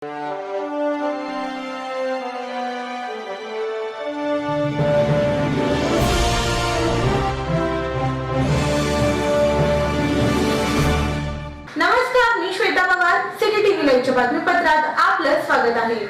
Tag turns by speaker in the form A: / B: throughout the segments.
A: नमस्कार, मी Shweta Pawar. City TV लाईव्हच्या बातमीपत्रात आपलं स्वागत आहे.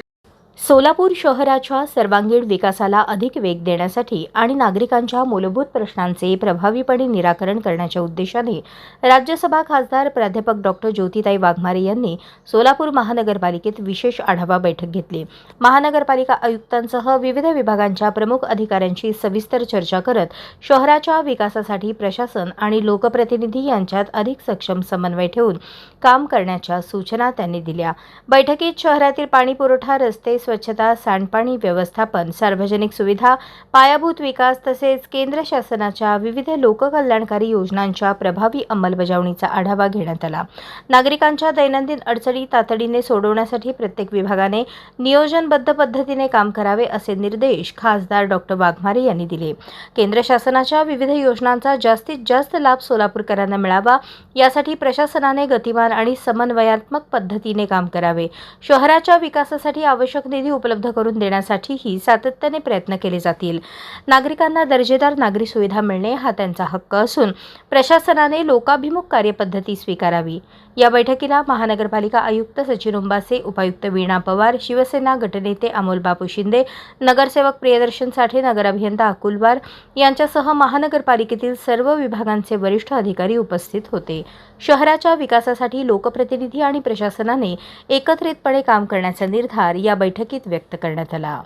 B: सोलापूर शहराच्या सर्वांगीण विकासाला अधिक वेग देण्यासाठी आणि नागरिकांच्या मूलभूत प्रश्नांचे प्रभावीपणे निराकरण करण्याच्या उद्देशाने राज्यसभा खासदार प्राध्यापक डॉक्टर ज्योतिताई वाघमारे यांनी सोलापूर महानगरपालिकेत विशेष आढावा बैठक घेतली. महानगरपालिका आयुक्तांसह विविध विभागांच्या प्रमुख अधिकाऱ्यांशी सविस्तर चर्चा करत शहराच्या विकासासाठी प्रशासन आणि लोकप्रतिनिधी यांच्यात अधिक सक्षम समन्वय ठेवून काम करण्याच्या सूचना त्यांनी दिल्या. बैठकीत शहरातील पाणीपुरवठा, रस्ते, स्वच्छता, सांडपाणी व्यवस्थापन, सार्वजनिक सुविधा, पायाभूत विकास तसेच केंद्र शासनाच्या विविध लोककल्याणकारी योजनांच्या प्रभावी अंमलबजावणीचा आढावा घेण्यात आला. नागरिकांच्या दैनंदिन अडचणी तातडीने सोडवण्यासाठी प्रत्येक विभागाने नियोजनबद्ध पद्धतीने काम करावे असे निर्देश खासदार डॉक्टर वाघमारे यांनी दिले. केंद्र शासनाच्या विविध योजनांचा जास्तीत जास्त लाभ सोलापूरकरांना मिळावा यासाठी प्रशासनाने गतिमान आणि समन्वयात्मक पद्धतीने काम करावे. शहराच्या विकासासाठी आवश्यक निधी उपलब्ध करून देण्यासाठीही सातत्याने प्रयत्न केले जातील. नागरिकांना दर्जेदार नागरी सुविधा मिळणे हा त्यांचा हक्क असून प्रशासनाने लोकाभिमुख कार्यपद्धती स्वीकारावी. या बैठकीला महानगरपालिका आयुक्त सचिन उंबासे, उपायुक्त वीणा पवार, शिवसेना गटनेते अमोल बापू शिंदे, नगरसेवक प्रियदर्शन साठे, नगर अभियंता अकुलवार यांच्यासह महानगरपालिकेतील सर्व विभागांचे वरिष्ठ अधिकारी उपस्थित होते. शहराच्या विकासासाठी लोकप्रतिनिधी आणि प्रशासनाने एकत्रितपणे काम करण्याचा निर्धार या बैठकीत व्यक्त करण्यात आला.